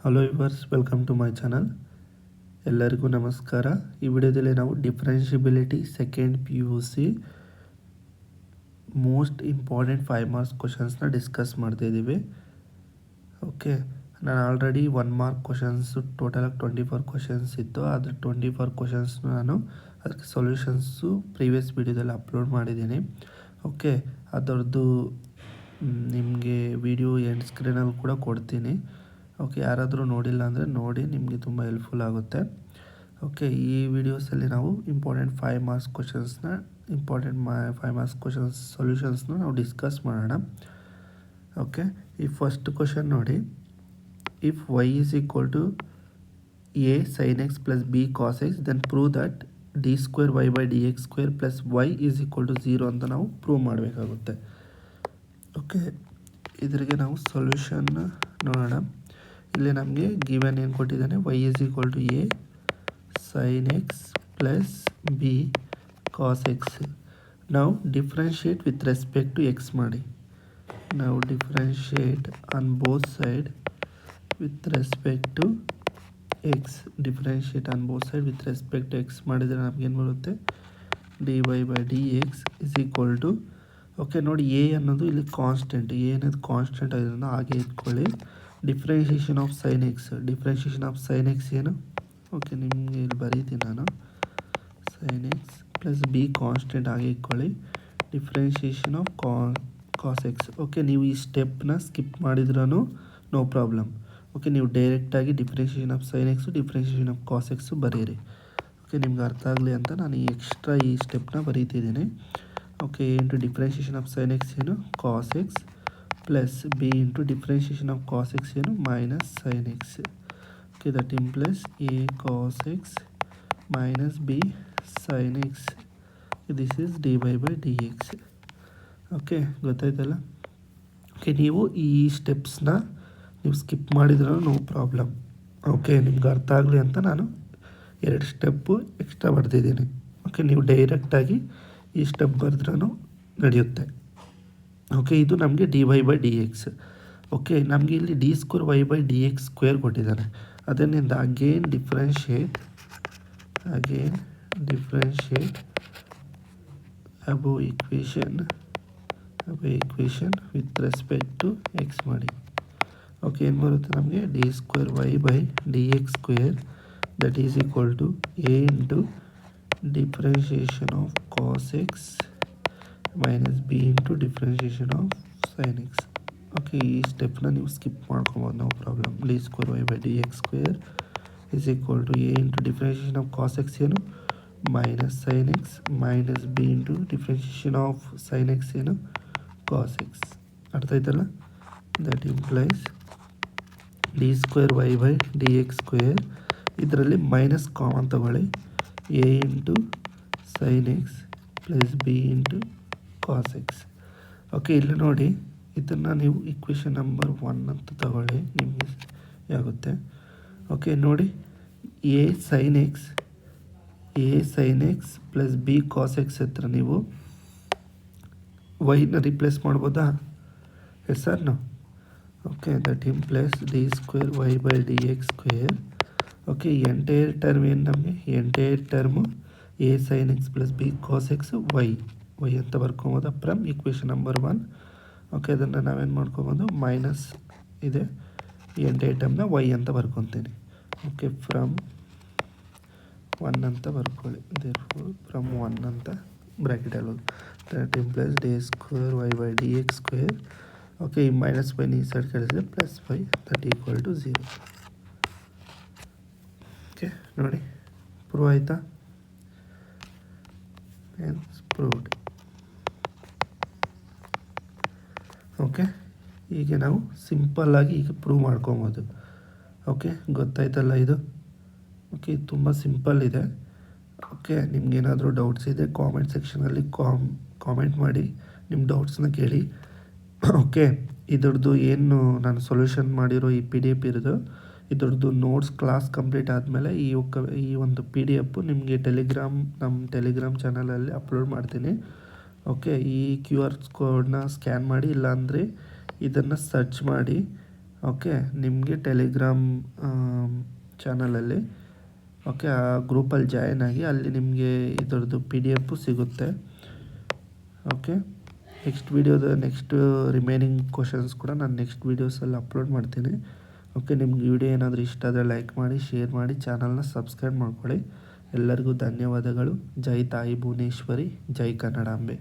Hello viewers, welcome to my channel. ಎಲ್ಲರಿಗೂ ನಮಸ್ಕಾರ. ಈ ವಿಡಿಯೋದಲ್ಲಿ ನಾವು differentiability second PUC most important 5 marks ಕ್ವಶನ್ಸ್ನ ಡಿಸ್ಕಸ್ ಮಾಡ್ತಾಯಿದ್ದೀವಿ. ಓಕೆ, ನಾನು ಆಲ್ರೆಡಿ 1 ಮಾರ್ಕ್ ಕ್ವಶನ್ಸು ಟೋಟಲಾಗಿ 24 ಕ್ವಶನ್ಸ್ ಇತ್ತು. ಅದ್ರ 24 ಕ್ವಶನ್ಸ್ನು ನಾನು ಅದಕ್ಕೆ ಸೊಲ್ಯೂಷನ್ಸು ಪ್ರೀವಿಯಸ್ ವಿಡಿಯೋದಲ್ಲಿ ಅಪ್ಲೋಡ್ ಮಾಡಿದ್ದೀನಿ. ಓಕೆ, ಅದರದ್ದು ನಿಮಗೆ ವಿಡಿಯೋ ಎಂಡ್ ಸ್ಕ್ರೀನಲ್ಲಿ ಕೂಡ ಕೊಡ್ತೀನಿ. ಓಕೆ, ಯಾರಾದರೂ ನೋಡಿಲ್ಲ ಅಂದರೆ ನೋಡಿ, ನಿಮಗೆ ತುಂಬ ಹೆಲ್ಪ್ಫುಲ್ ಆಗುತ್ತೆ. ಓಕೆ, ಈ ವಿಡಿಯೋಸಲ್ಲಿ ನಾವು ಇಂಪಾರ್ಟೆಂಟ್ 5 ಮಾರ್ಕ್ಸ್ ಕ್ವಶನ್ಸ್ನ 5 ಮಾರ್ಕ್ಸ್ ಕ್ವಶನ್ಸ್ ಸೊಲ್ಯೂಷನ್ಸ್ನ ನಾವು ಡಿಸ್ಕಸ್ ಮಾಡೋಣ. ಓಕೆ, ಈ ಫಸ್ಟ್ ಕ್ವಶನ್ ನೋಡಿ. If y is equal to a sin x plus b cos x, then prove that d square y by dx square plus y is equal to 0 ಅಂತ ನಾವು prove ಮಾಡಬೇಕಾಗುತ್ತೆ. Okay, ಇದರಿಗೆ ನಾವು solution ನೋಡೋಣ. ಇಲ್ಲಿ ನಮಗೆ given ಏನು ಕೊಟ್ಟಿದ್ದಾನೆ, y is equal to a sin x plus b cos x. ನಾವು differentiate with respect to x ಮಾಡಿ. ನಾವು differentiate on both side with respect to x. Differentiate on both side with respect to x ಮಾಡಿದರೆ ನಮಗೇನು ಬರುತ್ತೆ, dy by dx is equal to. Okay, ನೋಡಿ, a ಅನ್ನೋದು ಇಲ್ಲಿ constant, a ಅನ್ನೋದು constant ಆಗಿರೋದ್ರಿಂದ ಹಾಗೆ ಇಟ್ಕೊಳ್ಳಿ. Differentiation of sine x, differentiation of sine x ಏನು? ಓಕೆ, ನಿಮಗೆ ಇಲ್ಲಿ ಬರೀತೀನಿ ನಾನು. Sine x plus b constant ಹಾಗೆ ಇಟ್ಕೊಳ್ಳಿ. Differentiation of cos x. Okay, ನೀವು ಈ ಸ್ಟೆಪ್ನ ಸ್ಕಿಪ್ ಮಾಡಿದ್ರೂ ನೋ ಪ್ರಾಬ್ಲಮ್. ಓಕೆ, ನೀವು ಡೈರೆಕ್ಟಾಗಿ differentiation of sine x, differentiation of cos x ಬರೀರಿ. ಓಕೆ, ನಿಮ್ಗೆ ಅರ್ಥ ಆಗಲಿ ಅಂತ ನಾನು ಈ ಸ್ಟೆಪ್ನ ಬರೀತಿದ್ದೀನಿ. Okay, a into differentiation of sine x ಏನು, cos x, plus b into differentiation of cos x ಏನು, minus sine x. Okay, that implies a cos x minus b sine x. This is dy by dx. Okay, ಗೊತ್ತಾಯ್ತಲ್ಲ? Okay, ನೀವು ಈ ಸ್ಟೆಪ್ಸ್ನ ನೀವು skip ಮಾಡಿದ್ರೂ no problem. Okay, ನಿಮ್ಗೆ ಅರ್ಥ ಆಗಲಿ ಅಂತ ನಾನು 2 ಸ್ಟೆಪ್ಪು ಎಕ್ಸ್ಟ್ರಾ ಬರ್ತಿದ್ದೀನಿ. ಓಕೆ, ನೀವು ಡೈರೆಕ್ಟಾಗಿ ಈ ಸ್ಟೆಪ್ ಬರೆದ್ರೂ ನಡೆಯುತ್ತೆ. ಓಕೆ, ಇದು ನಮಗೆ dy by dx. ಓಕೆ, ನಮಗೆ ಇಲ್ಲಿ d square y by dx square ಕೊಟ್ಟಿದ್ದಾನೆ. ಅದರಿಂದ again differentiate above equation with respect to x ಮಾಡಿ. ಓಕೆ, ಏನು ಬರುತ್ತೆ ನಮಗೆ, d square y by dx square that is equal to a into differentiation of cos x minus b into differentiation of sine x. Okay, ಈ ಸ್ಟೆಪ್ನ ನೀವು skip ಮಾಡ್ಕೊಬೋದು, no problem. D square y by dx square is equal to a into differentiation of cos x ಏನು, minus sine x, minus b into differentiation of sine x ಏನು, cos x. ಅರ್ಥ ಆಯ್ತಲ್ಲ? That implies d square y by dx square, ಇದರಲ್ಲಿ minus common ತಗೊಳ್ಳಿ, a into sine x plus b into cos x. Okay, ಇಲ್ಲಿ ನೋಡಿ, ಇದನ್ನು ನೀವು equation number 1 ಅಂತ ತಗೊಳ್ಳಿ, ನಿಮಗೆ ಆಗುತ್ತೆ. ಓಕೆ, ನೋಡಿ, a sine x plus b cos x ಹತ್ರ ನೀವು ವೈನ ರಿಪ್ಲೇಸ್ ಮಾಡ್ಬೋದಾ? Yes sir no. Okay, that implies d square y by dx square. Okay, entire term ಏನು ನಮಗೆ, entire term a sine x plus b cos x y ಅಂತ ಬರ್ಕೊಬೋದು from equation number 1. Okay, ಅದನ್ನು ನಾವೇನು ಮಾಡ್ಕೊಬೋದು, ಮೈನಸ್ ಇದೆ, entire ಟರ್ಮ್ನ Y ಅಂತ ಬರ್ಕೊತೀನಿ. Okay, from 1 ಅಂತ ಬರ್ಕೊಳ್ಳಿ. ದೇರ್ಫೋರ್ ಫ್ರಮ್ 1 ಅಂತ ಬ್ರ್ಯಾಕೆಟ್ ಹೇಳೋದು. That implies d square y by dx square. Okay, ಈ ಮೈನಸ್ ವೈನ ಈ ಸೈಡ್ ಕಳಿಸಿದ್ರೆ plus y that equal to 0. Okay, ನೋಡಿ, ಪ್ರೂವ್ ಆಯಿತಾ? ಪ್ರೂವ್ಡ್. ಓಕೆ, ಹೀಗೆ ನಾವು ಸಿಂಪಲ್ಲಾಗಿ ಈಗ ಪ್ರೂವ್ ಮಾಡ್ಕೊಬೋದು. ಓಕೆ, ಗೊತ್ತಾಯ್ತಲ್ಲ ಇದು? ಓಕೆ, ಇದು ತುಂಬ ಸಿಂಪಲ್ ಇದೆ. ಓಕೆ, ನಿಮ್ಗೇನಾದರೂ ಡೌಟ್ಸ್ ಇದೆ ಕಾಮೆಂಟ್ ಸೆಕ್ಷನಲ್ಲಿ ಕಾಮೆಂಟ್ ಮಾಡಿ, ನಿಮ್ಮ ಡೌಟ್ಸ್ನ ಕೇಳಿ. ಓಕೆ, ಇದ್ರದ್ದು ಏನು ನಾನು ಸೊಲ್ಯೂಷನ್ ಮಾಡಿರೋ ಈ PDF ಇರೋದು, ಇದ್ರದ್ದು ನೋಟ್ಸ್ ಕ್ಲಾಸ್ ಕಂಪ್ಲೀಟ್ ಆದಮೇಲೆ ಈ ಒಂದು PDF ನಿಮಗೆ ನಮ್ಮ ಟೆಲಿಗ್ರಾಮ್ ಚಾನಲಲ್ಲಿ ಅಪ್ಲೋಡ್ ಮಾಡ್ತೀನಿ. ಓಕೆ, ಈ QR ಕೋಡ್ನ ಸ್ಕ್ಯಾನ್ ಮಾಡಿ, ಇಲ್ಲಾಂದರೆ ಇದನ್ನು ಸರ್ಚ್ ಮಾಡಿ. ಓಕೆ, ನಿಮಗೆ ಟೆಲಿಗ್ರಾಮ್ ಚಾನಲಲ್ಲಿ ಓಕೆ ಆ ಗ್ರೂಪಲ್ಲಿ ಜಾಯ್ನ್ ಆಗಿ ಅಲ್ಲಿ ನಿಮಗೆ ಇದರದ್ದು PDF ಸಿಗುತ್ತೆ. ಓಕೆ, ನೆಕ್ಸ್ಟ್ ರಿಮೈನಿಂಗ್ ಕ್ವಶನ್ಸ್ ಕೂಡ ನಾನು ನೆಕ್ಸ್ಟ್ ವೀಡಿಯೋಸಲ್ಲಿ ಅಪ್ಲೋಡ್ ಮಾಡ್ತೀನಿ. ಓಕೆ, ನಿಮ್ಗೆ ವಿಡಿಯೋ ಏನಾದರೂ ಇಷ್ಟ ಆದರೆ ಲೈಕ್ ಮಾಡಿ, ಶೇರ್ ಮಾಡಿ, ಚಾನಲ್ನ ಸಬ್ಸ್ಕ್ರೈಬ್ ಮಾಡ್ಕೊಳ್ಳಿ. ಎಲ್ಲರಿಗೂ ಧನ್ಯವಾದಗಳು. ಜೈ ತಾಯಿ ಭುವನೇಶ್ವರಿ, ಜೈ ಕನ್ನಡಾಂಬೆ.